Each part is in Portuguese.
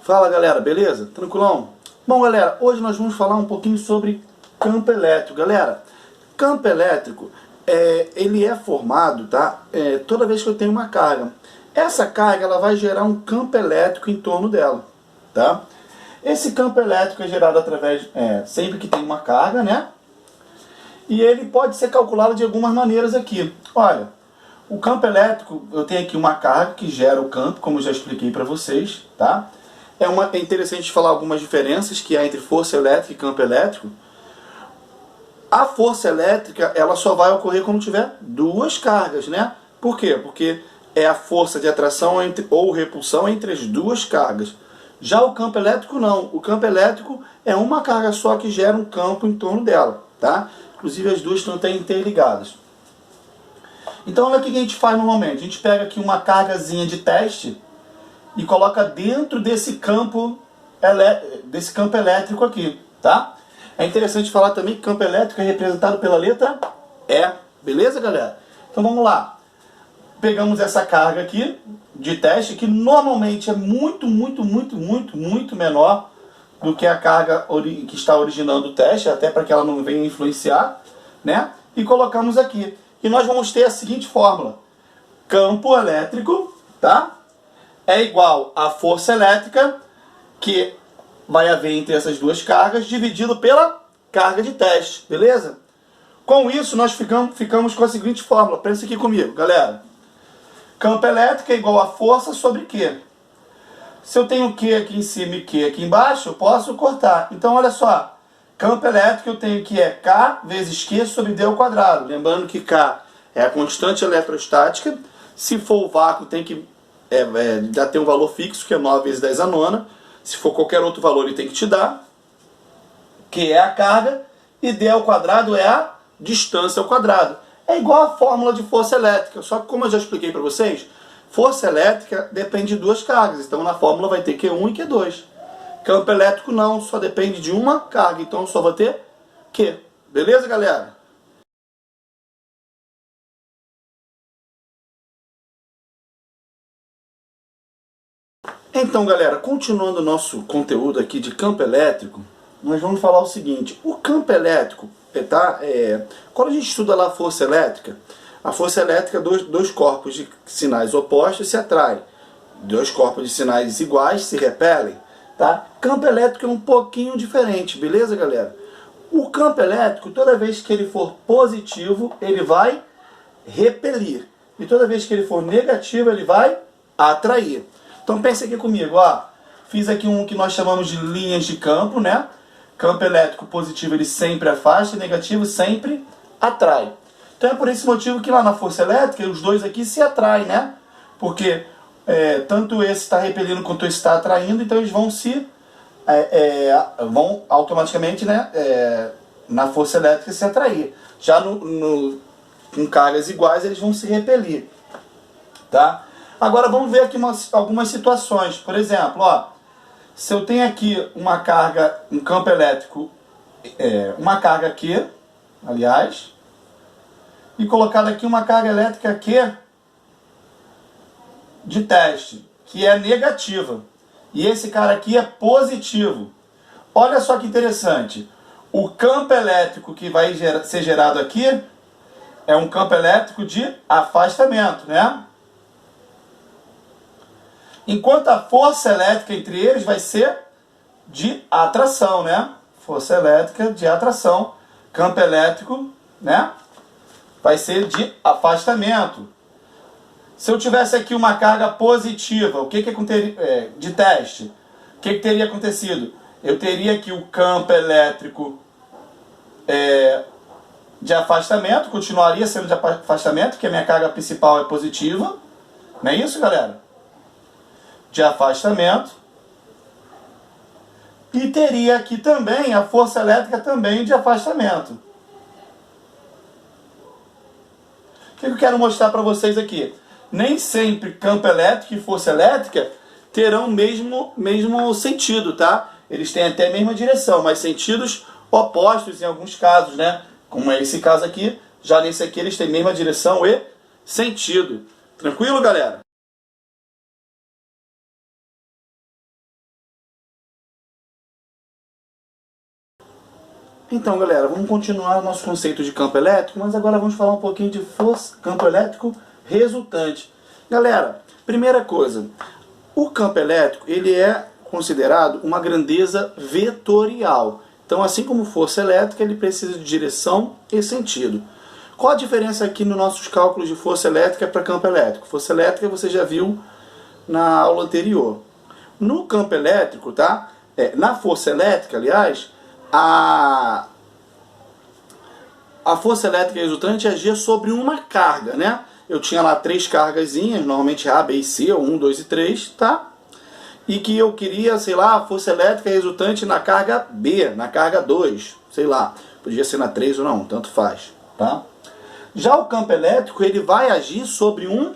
Fala galera, beleza? Tranquilão? Bom galera, hoje nós vamos falar um pouquinho sobre campo elétrico. Galera, campo elétrico, ele é formado, tá? Toda vez que eu tenho uma carga. Essa carga ela vai gerar um campo elétrico em torno dela, tá? Esse campo elétrico é gerado através, sempre que tem uma carga, né? E ele pode ser calculado de algumas maneiras aqui. Olha, o campo elétrico, eu tenho aqui uma carga que gera o campo, como eu já expliquei para vocês, tá? É interessante falar algumas diferenças que há entre força elétrica e campo elétrico. A força elétrica, ela só vai ocorrer quando tiver duas cargas, né? Por quê? Porque é a força de atração ou repulsão entre as duas cargas. Já o campo elétrico não. O campo elétrico é uma carga só que gera um campo em torno dela, tá? Inclusive as duas estão até interligadas. Então olha o que a gente faz normalmente. A gente pega aqui uma cargazinha de teste e coloca dentro desse campo elétrico aqui, tá? É interessante falar também que campo elétrico é representado pela letra E, beleza galera? Então vamos lá. Pegamos essa carga aqui de teste, que normalmente é muito menor do que a carga que está originando o teste, até para que ela não venha influenciar, né? E colocamos aqui. E nós vamos ter a seguinte fórmula. Campo elétrico, tá? É igual a força elétrica, que vai haver entre essas duas cargas, dividido pela carga de teste, beleza? Com isso, nós ficamos com a seguinte fórmula. Pensa aqui comigo, galera. Campo elétrico é igual a força sobre Q. Se eu tenho Q aqui em cima e Q aqui embaixo, eu posso cortar. Então, olha só. Campo elétrico eu tenho que é K vezes Q sobre D ao quadrado. Lembrando que K é a constante eletrostática. Se for o vácuo, tem que já tem um valor fixo, que é 9 vezes 10 a nona. Se for qualquer outro valor, ele tem que te dar. Q é a carga e D ao quadrado é a distância ao quadrado. É igual a fórmula de força elétrica, só que como eu já expliquei para vocês, força elétrica depende de duas cargas, então na fórmula vai ter Q1 e Q2. Campo elétrico não, só depende de uma carga, então só vai ter Q. Beleza, galera? Então, galera, continuando o nosso conteúdo aqui de campo elétrico, nós vamos falar o seguinte. O campo elétrico, quando a gente estuda lá a força elétrica, dois corpos de sinais opostos se atraem. Dois corpos de sinais iguais se repelem. Tá? Campo elétrico é um pouquinho diferente, beleza, galera? O campo elétrico, toda vez que ele for positivo, ele vai repelir. E toda vez que ele for negativo, ele vai atrair. Então pense aqui comigo, ó. Fiz aqui um que nós chamamos de linhas de campo, né? Campo elétrico positivo ele sempre afasta, e negativo sempre atrai. Então é por esse motivo que lá na força elétrica os dois aqui se atraem, né? Porque tanto esse está repelindo quanto esse está atraindo, então eles vão vão automaticamente, né? Na força elétrica se atrair. Já com cargas iguais eles vão se repelir, tá? Agora vamos ver aqui algumas situações. Por exemplo, ó, se eu tenho aqui uma carga, um campo elétrico, uma carga Q, aliás, e colocado aqui uma carga elétrica Q de teste, que é negativa. E esse cara aqui é positivo. Olha só que interessante. O campo elétrico que vai ser gerado aqui é um campo elétrico de afastamento, né? Enquanto a força elétrica entre eles vai ser de atração, né? Força elétrica de atração. Campo elétrico, né? Vai ser de afastamento. Se eu tivesse aqui uma carga positiva, o que aconteceria de teste? O que teria acontecido? Eu teria aqui o campo elétrico de afastamento, continuaria sendo de afastamento, porque a minha carga principal é positiva. Não é isso, galera? De afastamento, e teria aqui também a força elétrica também de afastamento. O que eu quero mostrar para vocês aqui? Nem sempre campo elétrico e força elétrica terão o mesmo sentido, tá? Eles têm até a mesma direção, mas sentidos opostos em alguns casos, né? Como é esse caso aqui, já nesse aqui eles têm a mesma direção e sentido. Tranquilo, galera? Então, galera, vamos continuar o nosso conceito de campo elétrico, mas agora vamos falar um pouquinho de força, campo elétrico resultante. Galera, primeira coisa, o campo elétrico ele é considerado uma grandeza vetorial. Então, assim como força elétrica, ele precisa de direção e sentido. Qual a diferença aqui nos nossos cálculos de força elétrica para campo elétrico? Força elétrica você já viu na aula anterior. No campo elétrico, tá? Na força elétrica, aliás, a força elétrica resultante agia sobre uma carga, né? Eu tinha lá 3 cargazinhas, normalmente A, B e C, ou 1, 2 e 3, tá? E que eu queria, sei lá, a força elétrica resultante na carga B, na carga 2, sei lá. Podia ser na 3 ou não, tanto faz, tá? Já o campo elétrico, ele vai agir sobre um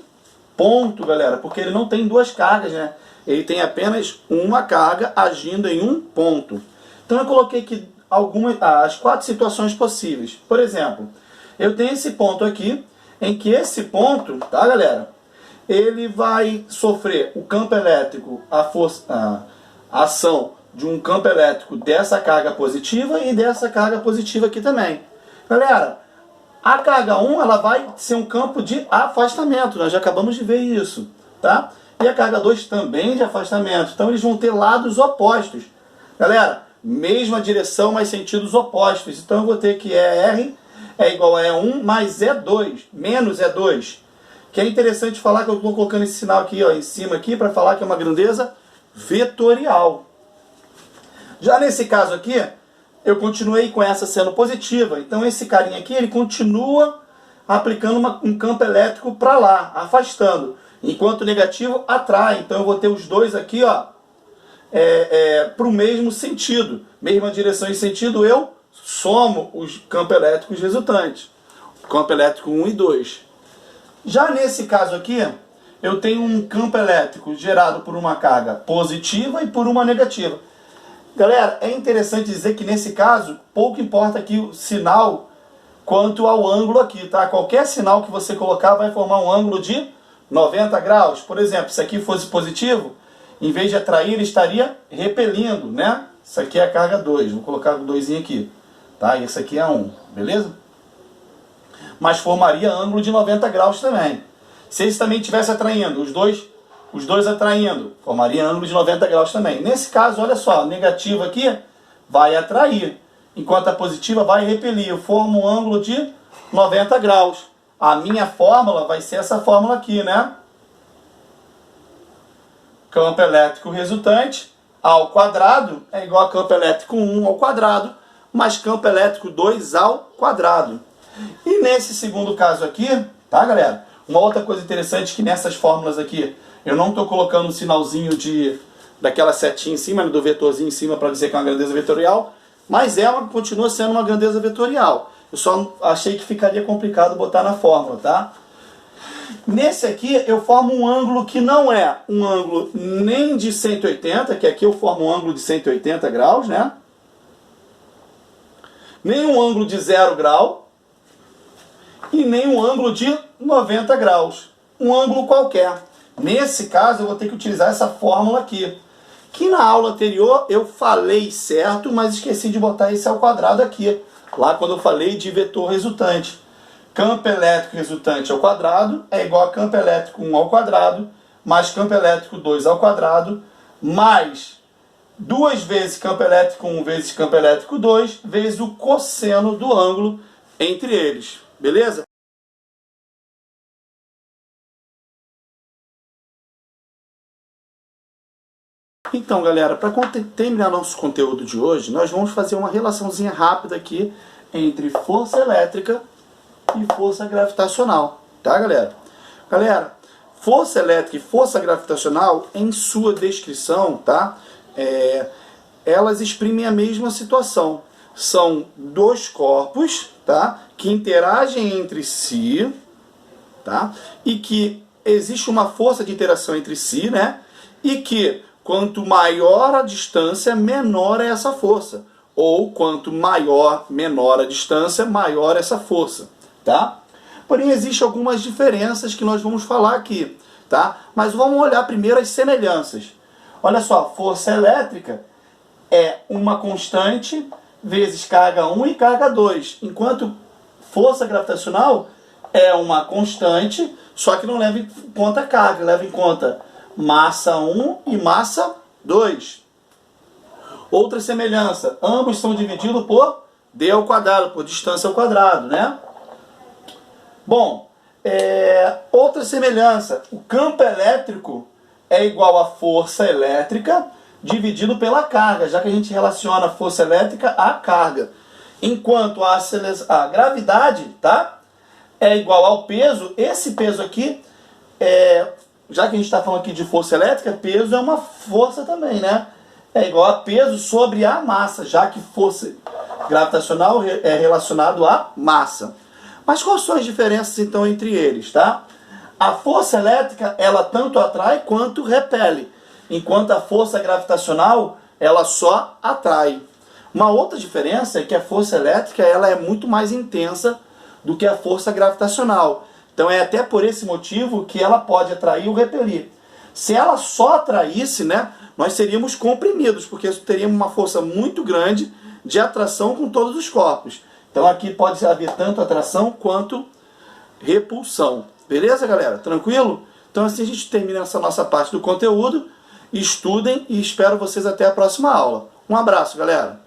ponto, galera, porque ele não tem 2 cargas, né? Ele tem apenas uma carga agindo em um ponto. Então eu coloquei aqui as 4 situações possíveis. Por exemplo, eu tenho esse ponto aqui, em que esse ponto, tá, galera? Ele vai sofrer o campo elétrico, a ação de um campo elétrico dessa carga positiva e dessa carga positiva aqui também. Galera, a carga 1 ela vai ser um campo de afastamento, nós já acabamos de ver isso, tá? E a carga 2 também de afastamento, então eles vão ter lados opostos. Galera, mesma direção, mas sentidos opostos. Então eu vou ter que ER é igual a E1 mais E2, menos E2. Que é interessante falar que eu estou colocando esse sinal aqui, ó, em cima aqui, para falar que é uma grandeza vetorial. Já nesse caso aqui, eu continuei com essa sendo positiva. Então esse carinha aqui, ele continua aplicando um campo elétrico para lá, afastando. Enquanto o negativo atrai. Então eu vou ter os dois aqui, ó, para o mesmo sentido, mesma direção e sentido, eu somo os campos elétricos resultantes, campo elétrico 1 e 2. Já nesse caso aqui, eu tenho um campo elétrico gerado por uma carga positiva e por uma negativa. Galera, é interessante dizer que nesse caso, pouco importa aqui o sinal quanto ao ângulo aqui, tá? Qualquer sinal que você colocar vai formar um ângulo de 90 graus. Por exemplo, se aqui fosse positivo, em vez de atrair, ele estaria repelindo, né? Isso aqui é a carga 2, vou colocar o 2 aqui, tá? E esse aqui é 1, beleza? Mas formaria ângulo de 90 graus também. Se esse também estivesse atraindo, os dois atraindo, formaria ângulo de 90 graus também. Nesse caso, olha só, a negativa aqui vai atrair, enquanto a positiva vai repelir. Eu formo um ângulo de 90 graus. A minha fórmula vai ser essa fórmula aqui, né? Campo elétrico resultante ao quadrado é igual a campo elétrico 1 ao quadrado, mais campo elétrico 2 ao quadrado. E nesse segundo caso aqui, tá, galera? Uma outra coisa interessante que nessas fórmulas aqui, eu não estou colocando um sinalzinho daquela setinha em cima, do vetorzinho em cima para dizer que é uma grandeza vetorial, mas ela continua sendo uma grandeza vetorial. Eu só achei que ficaria complicado botar na fórmula, tá? Nesse aqui eu formo um ângulo que não é um ângulo nem de 180, que aqui eu formo um ângulo de 180 graus, né? Nem um ângulo de 0 grau e nem um ângulo de 90 graus. Um ângulo qualquer. Nesse caso eu vou ter que utilizar essa fórmula aqui, que na aula anterior eu falei certo, mas esqueci de botar esse ao quadrado aqui, lá quando eu falei de vetor resultante. Campo elétrico resultante ao quadrado é igual a campo elétrico 1 ao quadrado, mais campo elétrico 2 ao quadrado, mais 2 vezes campo elétrico 1 vezes campo elétrico 2, vezes o cosseno do ângulo entre eles. Beleza? Então, galera, para terminar nosso conteúdo de hoje, nós vamos fazer uma relaçãozinha rápida aqui entre força elétrica e força gravitacional, tá, galera? Galera, força elétrica e força gravitacional, em sua descrição, tá? Elas exprimem a mesma situação. São dois corpos, tá? Que interagem entre si, tá? E que existe uma força de interação entre si, né? E que quanto maior a distância, menor é essa força. Ou quanto menor a distância, maior essa força. Tá? Porém, existem algumas diferenças que nós vamos falar aqui. Tá? Mas vamos olhar primeiro as semelhanças. Olha só, força elétrica é uma constante vezes carga 1 e carga 2. Enquanto força gravitacional é uma constante, só que não leva em conta carga, leva em conta massa 1 e massa 2. Outra semelhança, ambos são divididos por d ao quadrado, por distância ao quadrado, né? Bom, outra semelhança, o campo elétrico é igual a força elétrica dividido pela carga, já que a gente relaciona a força elétrica à carga. Enquanto a gravidade, tá, é igual ao peso, esse peso aqui, já que a gente está falando aqui de força elétrica, peso é uma força também, né? É igual a peso sobre a massa, já que força gravitacional é relacionado à massa. Mas quais são as diferenças então entre eles, tá? A força elétrica, ela tanto atrai quanto repele, enquanto a força gravitacional, ela só atrai. Uma outra diferença é que a força elétrica, ela é muito mais intensa do que a força gravitacional. Então é até por esse motivo que ela pode atrair ou repelir. Se ela só atraísse, né, nós seríamos comprimidos, porque teríamos uma força muito grande de atração com todos os corpos. Então aqui pode haver tanto atração quanto repulsão. Beleza, galera? Tranquilo? Então assim a gente termina essa nossa parte do conteúdo. Estudem e espero vocês até a próxima aula. Um abraço, galera!